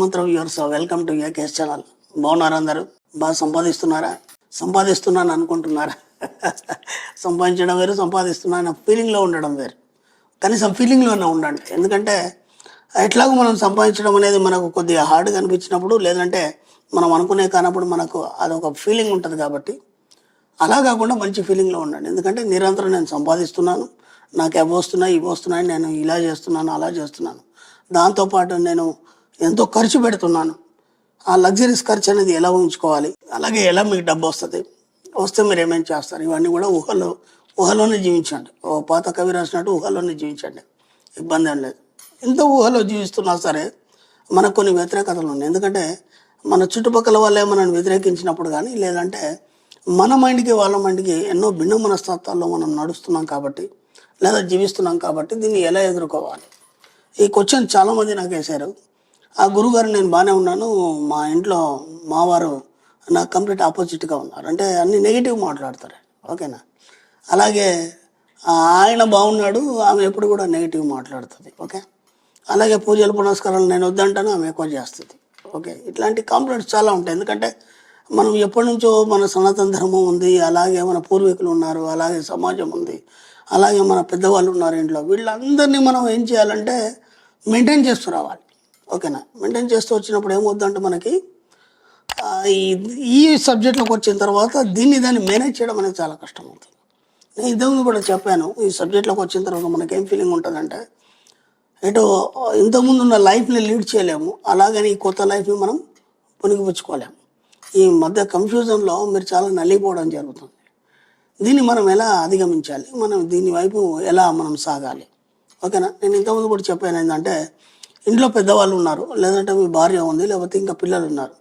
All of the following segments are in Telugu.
Hanumantharao viewers, welcome to AKS channel. బాగున్నారా? అందరూ బాగా సంపాదిస్తున్నారా? సంపాదిస్తున్నాను అనుకుంటున్నారా? సంపాదించడం వేరు, సంపాదిస్తున్నాను ఫీలింగ్లో ఉండడం వేరు. కనీసం ఫీలింగ్లోనే ఉండండి. ఎందుకంటే ఎట్లాగో మనం సంపాదించడం అనేది మనకు కొద్దిగా హార్డ్గా అనిపించినప్పుడు, లేదంటే మనం అనుకునే కానప్పుడు మనకు అదొక ఫీలింగ్ ఉంటుంది. కాబట్టి అలా కాకుండా మంచి ఫీలింగ్లో ఉండండి. ఎందుకంటే నిరంతరం నేను సంపాదిస్తున్నాను, నాకు అవి వస్తున్నాయి, ఇవి వస్తున్నాయి, నేను ఇలా చేస్తున్నాను, అలా చేస్తున్నాను, దాంతోపాటు నేను ఎంతో ఖర్చు పెడుతున్నాను. ఆ లగ్జరీస్ ఖర్చు అనేది ఎలా ఉంచుకోవాలి, అలాగే ఎలా మీకు డబ్బు వస్తే మీరు ఏమేమి చేస్తారు, ఇవన్నీ కూడా ఊహలోనే జీవించండి. ఓ పాత కవి రాసినట్టు ఊహలోనే జీవించండి, ఇబ్బంది ఏం లేదు. ఎంత ఊహలో జీవిస్తున్నా సరే మనకు కొన్ని వ్యతిరేకతలు ఉన్నాయి. ఎందుకంటే మన చుట్టుపక్కల వాళ్ళే మనల్ని వ్యతిరేకించినప్పుడు కానీ, లేదంటే మన మైండ్కి వాళ్ళ మైండ్కి ఎన్నో భిన్న మనస్తత్వాల్లో మనం నడుస్తున్నాం కాబట్టి, లేదా జీవిస్తున్నాం కాబట్టి దీన్ని ఎలా ఎదుర్కోవాలి? ఈ క్వశ్చన్ చాలామంది నాకు వేశారు. ఆ గురుగారు నేను బాగానే ఉన్నాను, మా ఇంట్లో మావారు నాకు కంప్లీట్ ఆపోజిట్గా ఉన్నారు అంటే అన్ని నెగిటివ్ మాట్లాడతారు. ఓకేనా? అలాగే ఆయన బాగున్నాడు, ఆమె ఎప్పుడు కూడా నెగిటివ్ మాట్లాడుతుంది. ఓకే. అలాగే పూజలు పునస్కారాలు నేను వద్దంటాను, ఆమె ఎక్కువ చేస్తుంది. ఓకే. ఇట్లాంటి కాంప్లైంట్స్ చాలా ఉంటాయి. ఎందుకంటే మనం ఎప్పటి నుంచో మన సనాతన ధర్మం ఉంది, అలాగే మన పూర్వీకులు ఉన్నారు, అలాగే సమాజం ఉంది, అలాగే మన పెద్దవాళ్ళు ఉన్నారు ఇంట్లో. వీళ్ళందరినీ మనం ఏం చేయాలంటే మెయింటైన్ చేస్తూ రావాలి. ఓకేనా? మెయింటైన్ చేస్తూ వచ్చినప్పుడు ఏమవుద్దంటే మనకి ఈ సబ్జెక్ట్లోకి వచ్చిన తర్వాత దాన్ని మేనేజ్ చేయడం అనేది చాలా కష్టం అవుతుంది. నేను ఇంతకుముందు కూడా చెప్పాను, ఈ సబ్జెక్ట్లోకి వచ్చిన తర్వాత మనకి ఏం ఫీలింగ్ ఉంటుందంటే ఎటో ఇంతకుముందు ఉన్న లైఫ్ని లీడ్ చేయలేము, అలాగని ఈ కొత్త లైఫ్ని మనం పునిగిపుచ్చుకోలేము. ఈ మధ్య కన్ఫ్యూజన్లో మీరు చాలా నలిగిపోవడం జరుగుతుంది. దీన్ని మనం ఎలా అధిగమించాలి, మనం దీని వైపు ఎలా మనం సాగాలి? ఓకేనా? నేను ఇంతకుముందు కూడా చెప్పాను ఏంటంటే, ఇంట్లో పెద్దవాళ్ళు ఉన్నారు, లేదంటే మీ భార్య ఉంది, లేకపోతే ఇంకా పిల్లలు ఉన్నారు,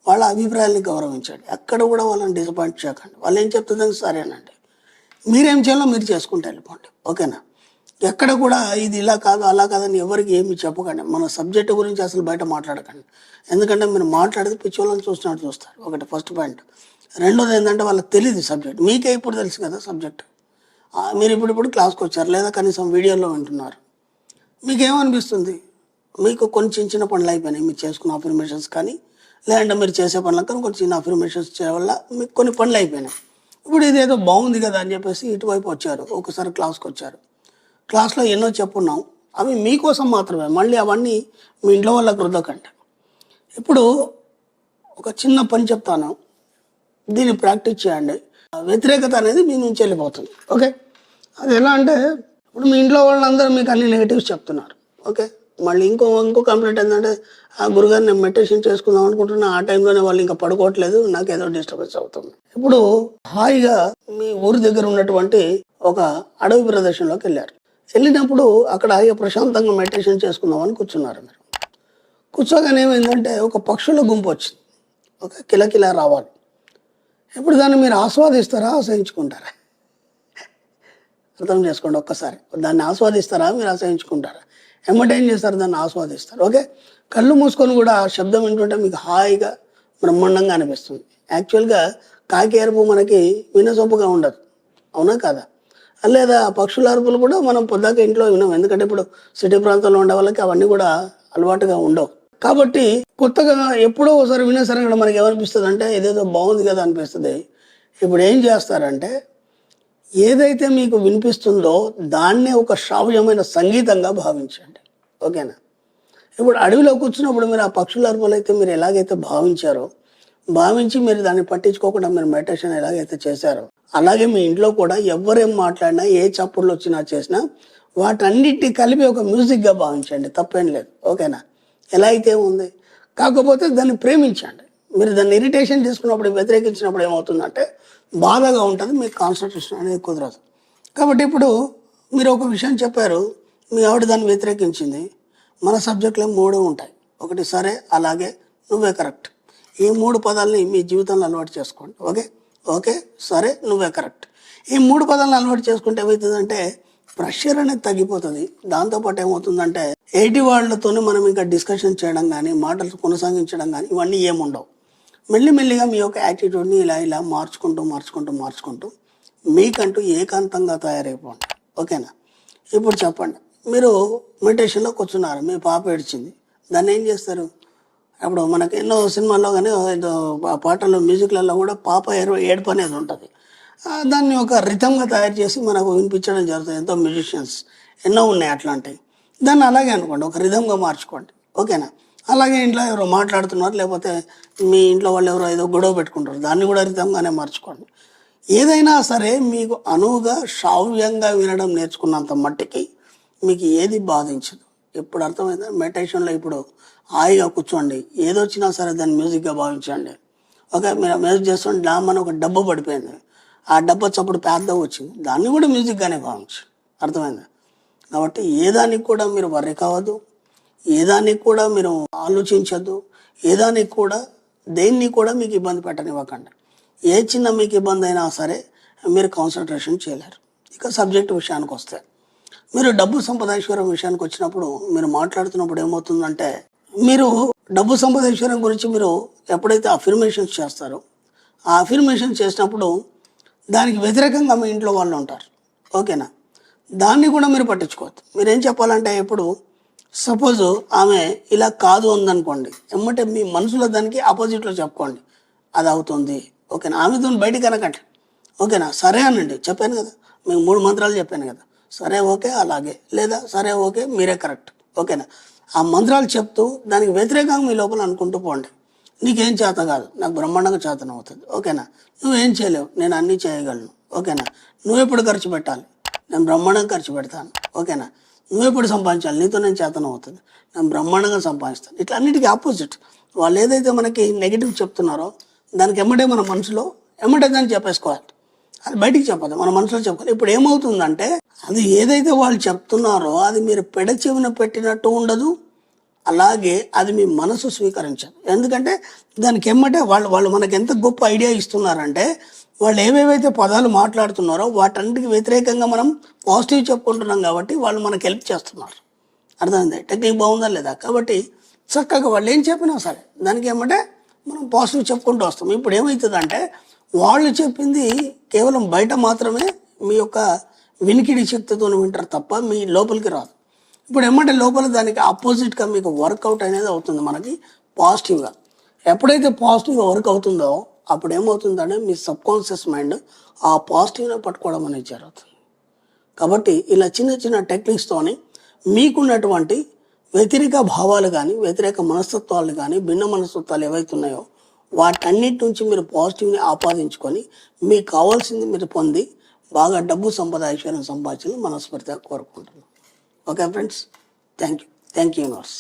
వాళ్ళ అభిప్రాయాన్ని గౌరవించండి. ఎక్కడ కూడా వాళ్ళని డిసప్పాయింట్ చేయకండి. వాళ్ళు ఏం చెప్తుందని సరేనండి, మీరేం చేయాలో మీరు చేసుకుంటూ వెళ్ళిపోండి. ఓకేనా? ఎక్కడ కూడా ఇది ఇలా కాదు అలా కాదని ఎవరికి ఏమి చెప్పకండి. మన సబ్జెక్టు గురించి అసలు బయట మాట్లాడకండి. ఎందుకంటే మీరు మాట్లాడితే పిచ్చోళ్ళని చూసినట్టు చూస్తారు. ఒకటి ఫస్ట్ పాయింట్. రెండోది ఏంటంటే వాళ్ళకి తెలియదు సబ్జెక్ట్, మీకే ఇప్పుడు తెలుసు కదా సబ్జెక్ట్. మీరు ఇప్పుడు క్లాస్కి వచ్చారు, లేదా కనీసం వీడియోలో వింటున్నారు, మీకేమనిపిస్తుంది? మీకు కొన్ని చిన్న చిన్న పనులు అయిపోయినాయి, మీరు చేసుకున్న అఫర్మేషన్స్ కానీ, లేదంటే మీరు చేసే పనులకు కానీ కొన్ని చిన్న అఫర్మేషన్స్ చేయడం వల్ల మీకు కొన్ని పనులు అయిపోయినాయి. ఇప్పుడు ఇదేదో బాగుంది కదా అని చెప్పేసి ఇటువైపు వచ్చారు, ఒకసారి క్లాస్కి వచ్చారు. క్లాస్లో ఎన్నో చెప్పున్నాం, అవి మీకోసం మాత్రమే, మళ్ళీ అవన్నీ మీ ఇంట్లో వాళ్ళకి రుద్దకండి. ఇప్పుడు ఒక చిన్న పని చెప్తాను, దీన్ని ప్రాక్టీస్ చేయండి. వ్యతిరేకత అనేది మీ నుంచి వెళ్ళిపోతుంది. ఓకే. అది ఎలా అంటే, ఇప్పుడు మీ ఇంట్లో వాళ్ళందరూ మీకు అన్ని నెగిటివ్స్ చెప్తున్నారు. ఓకే. మళ్ళీ ఇంకో కంప్లైంట్ ఏంటంటే, ఆ గురుగారిని నేను మెడిటేషన్ చేసుకుందాం అనుకుంటున్నా, ఆ టైంలోనే వాళ్ళు ఇంకా పడుకోవట్లేదు, నాకు ఏదో డిస్టర్బెన్స్ అవుతుంది. ఇప్పుడు హాయిగా మీ ఊరి దగ్గర ఉన్నటువంటి ఒక అడవి ప్రదేశంలోకి వెళ్ళినప్పుడు అక్కడ హాయిగా ప్రశాంతంగా మెడిటేషన్ చేసుకుందాం అని కూర్చున్నారు. మీరు కూర్చోగానే ఏమైందంటే ఒక పక్షుల గుంపు వచ్చింది. ఒక కిలకిలా రావాలి. ఇప్పుడు దాన్ని మీరు ఆస్వాదిస్తారా, ఆశ్రయించుకుంటారా? అర్థం చేసుకోండి ఒక్కసారి. దాన్ని ఆస్వాదిస్తారా, మీరు ఆశ్రయించుకుంటారా? ఏం చేస్తారు? దాన్ని ఆస్వాదిస్తారు. ఓకే. కళ్ళు మూసుకొని కూడా ఆ శబ్దం వింటుంటే మీకు హాయిగా బ్రహ్మాండంగా అనిపిస్తుంది. యాక్చువల్గా కాకి అరుపు మనకి వినసొంపుగా ఉండదు, అవునా కాదా? లేదా పక్షుల అరుపులు కూడా మనం పొద్దాక ఇంట్లో వినాం. ఎందుకంటే ఇప్పుడు సిటీ ప్రాంతంలో ఉండే వాళ్ళకి అవన్నీ కూడా అలవాటుగా ఉండవు. కాబట్టి కొత్తగా ఎప్పుడో ఒకసారి వినేసరి కూడా మనకి ఏమనిపిస్తుంది అంటే ఇదేదో బాగుంది కదా అనిపిస్తుంది. ఇప్పుడు ఏం చేస్తారంటే, ఏదైతే మీకు వినిపిస్తుందో దాన్నే ఒక శ్రావ్యమైన సంగీతంగా భావించండి. ఓకేనా? ఇప్పుడు అడవిలో కూర్చున్నప్పుడు మీరు ఆ పక్షుల అరుపులు అయితే మీరు ఎలాగైతే భావించి మీరు దాన్ని పట్టించుకోకుండా మీరు మెడిటేషన్ ఎలాగైతే చేశారో, అలాగే మీ ఇంట్లో కూడా ఎవరేం మాట్లాడినా, ఏ చప్పుళ్ళు వచ్చినా చేసినా వాటన్నిటిని కలిపి ఒక మ్యూజిక్గా భావించండి. తప్పేం లేదు. ఓకేనా? ఎలా అయితే ఉంది, కాకపోతే దాన్ని ప్రేమించండి. మీరు దాన్ని ఇరిటేషన్ చేసుకున్నప్పుడు, వ్యతిరేకించినప్పుడు ఏమవుతుందంటే బాధగా ఉంటుంది, మీకు కాన్సన్ట్రేషన్ అనేది కుదరదు. కాబట్టి ఇప్పుడు మీరు ఒక విషయం చెప్పారు, మీ ఆవిడ దాన్ని వ్యతిరేకించింది. మన సబ్జెక్టులో 3 ఉంటాయి. ఒకటి సరే, అలాగే, నువ్వే కరెక్ట్. ఈ 3 పదాలని మీ జీవితంలో అలవాటు చేసుకోండి. ఓకే, సరే, నువ్వే కరెక్ట్. ఈ 3 పదాలను అలవాటు చేసుకుంటే ఏమవుతుందంటే ప్రెషర్ అనేది తగ్గిపోతుంది. దాంతోపాటు ఏమవుతుందంటే ఎయిటి వాళ్ళతోనే మనం ఇంకా డిస్కషన్ చేయడం కానీ, మాటలు కొనసాగించడం కానీ ఇవన్నీ ఏముండవు. మెల్లిమెల్లిగా మీ యొక్క యాటిట్యూడ్ని ఇలా మార్చుకుంటూ మీకంటూ ఏకాంతంగా తయారైపోండి. ఓకేనా? ఇప్పుడు చెప్పండి, మీరు మెడిటేషన్లో కూర్చున్నారు, మీ పాప ఏడ్చింది, దాన్ని ఏం చేస్తారు? అప్పుడు మనకి ఎన్నో సినిమాల్లో కానీ ఏదో పాటల్లో మ్యూజిక్లలో కూడా పాప ఏడుపు అనేది ఉంటుంది. దాన్ని ఒక రిథమ్గా తయారు చేసి మనకు వినిపించడం జరుగుతుంది. ఎంతో మ్యూజిషియన్స్ ఎన్నో ఉన్నాయి అట్లాంటివి. దాన్ని అలాగే అనుకోండి, ఒక రిథమ్గా మార్చుకోండి, ఓకేనా. అలాగే ఇంట్లో ఎవరో మాట్లాడుతున్నారు, లేకపోతే మీ ఇంట్లో వాళ్ళు ఎవరో ఏదో గొడవ పెట్టుకుంటారు, దాన్ని కూడా రిథమ్గానే మార్చుకోండి. ఏదైనా సరే మీకు అనువుగా శ్రావ్యంగా వినడం నేర్చుకున్నంత మట్టికి మీకు ఏది బాధించదు. ఎప్పుడు అర్థమైందా? మెడిటేషన్లో ఇప్పుడు హాయిగా కూర్చోండి, ఏదొచ్చినా సరే దాన్ని మ్యూజిక్గా భావించండి. ఓకే, మీరు మ్యూజిక్ చేస్తుంటే డామ్ అని ఒక డబ్బా పడిపోయింది, ఆ డబ్బా చప్పుడు పెద్దగా వచ్చింది, దాన్ని కూడా మ్యూజిక్గానే భావించు. అర్థమైందా? కాబట్టి ఏదానికి కూడా మీరు వర్రీ కావద్దు, ఏదానికి కూడా మీరు ఆలోచించద్దు, ఏదానికి కూడా దేన్ని కూడా మీకు ఇబ్బంది పెట్టనివ్వకండి. ఏ చిన్న మీకు ఇబ్బంది అయినా సరే మీరు కాన్సన్ట్రేషన్ చేయలేరు. ఇక సబ్జెక్ట్ విషయానికి వస్తే, మీరు డబ్బు సంపాదించడం విషయానికి వచ్చినప్పుడు మీరు మాట్లాడుతున్నప్పుడు ఏమవుతుందంటే, మీరు డబ్బు సంపాదించడం గురించి మీరు ఎప్పుడైతే అఫర్మేషన్స్ చేస్తారో, ఆ అఫర్మేషన్ చేసినప్పుడు దానికి వ్యతిరేకంగా మీ ఇంట్లో వాళ్ళు ఉంటారు, ఓకేనా. దాన్ని కూడా మీరు పట్టించుకోవద్దు. మీరు ఏం చెప్పాలంటే, ఇప్పుడు సపోజ్ ఆమె ఇలా కాదు ఉందనుకోండి, ఎమ్మటే మీ మనసులో దానికి ఆపోజిట్లో చెప్పుకోండి, అది అవుతుంది, ఓకేనా. ఆమెతో బయటికి అనకండి, ఓకేనా. సరే అనండి, చెప్పాను కదా, మీకు 3 మంత్రాలు చెప్పాను కదా, సరే ఓకే అలాగే, లేదా సరే ఓకే మీరే కరెక్ట్, ఓకేనా. ఆ మంత్రాలు చెప్తూ దానికి వ్యతిరేకంగా మీ లోపల అనుకుంటూ పోండి. నీకేం చేత కాదు, నాకు బ్రహ్మాండంగా చేతన అవుతుంది, ఓకేనా. నువ్వేం చేయలేవు, నేను అన్నీ చేయగలను, ఓకేనా. నువ్వెప్పుడు ఖర్చు పెట్టాలి, నేను బ్రహ్మాండంగా ఖర్చు పెడతాను, ఓకేనా. నువ్వెప్పుడు సంపాదించాలి, నీతో నేను చేతన అవుతుంది, నేను బ్రహ్మాండంగా సంపాదిస్తాను. ఇట్లా అన్నిటికీ ఆపోజిట్. వాళ్ళు ఏదైతే మనకి నెగిటివ్ చెప్తున్నారో దానికి ఎమ్మటే మన మనసులో ఎమ్మటే దాన్ని చెప్పేసుకోవాలి, అది బయటికి చెప్పదు, మన మనసులో చెప్పాలి. ఇప్పుడు ఏమవుతుందంటే, అది ఏదైతే వాళ్ళు చెప్తున్నారో అది మీరు పెడచెవిన పెట్టినట్టు ఉండదు, అలాగే అది మీ మనసు స్వీకరించదు. ఎందుకంటే దానికి ఎమ్మటే వాళ్ళు మనకి ఎంత గొప్ప ఐడియా ఇస్తున్నారంటే, వాళ్ళు ఏవేవైతే పదాలు మాట్లాడుతున్నారో వాటన్నిటికి వ్యతిరేకంగా మనం పాజిటివ్ చెప్పుకుంటున్నాం కాబట్టి వాళ్ళు మనకు హెల్ప్ చేస్తున్నారు. అర్థమైంది? టెక్నిక్ బాగుందా లేదా? కాబట్టి చక్కగా వాళ్ళు ఏం చెప్పినా సరే దానికి ఏమంటే మనం పాజిటివ్ చెప్పుకుంటూ వస్తాం. ఇప్పుడు ఏమవుతుందంటే, వాళ్ళు చెప్పింది కేవలం బయట మాత్రమే మీ యొక్క వినికిడి శక్తితో వింటారు తప్ప మీ లోపలికి రాదు. ఇప్పుడు ఏమంటే లోపల దానికి ఆపోజిట్గా మీకు వర్కౌట్ అనేది అవుతుంది మనకి పాజిటివ్గా. ఎప్పుడైతే పాజిటివ్గా వర్క్ అవుతుందో అప్పుడు ఏమవుతుందంటే మీ సబ్కాన్షియస్ మైండ్ ఆ పాజిటివ్ని పట్టుకోవడం అనేది జరుగుతుంది. కాబట్టి ఇలా చిన్న చిన్న టెక్నిక్స్తోని మీకున్నటువంటి వ్యతిరేక భావాలు కానీ, వ్యతిరేక మనస్తత్వాలు కానీ, భిన్న మనస్తత్వాలు ఏవైతే ఉన్నాయో వాటన్నిటి నుంచి మీరు పాజిటివ్ని ఆపాదించుకొని మీకు కావాల్సింది మీరు పొంది బాగా డబ్బు సంపాదించాలని మనస్ఫూర్తిగా కోరుకుంటున్నాను. Okay friends, thank you universe.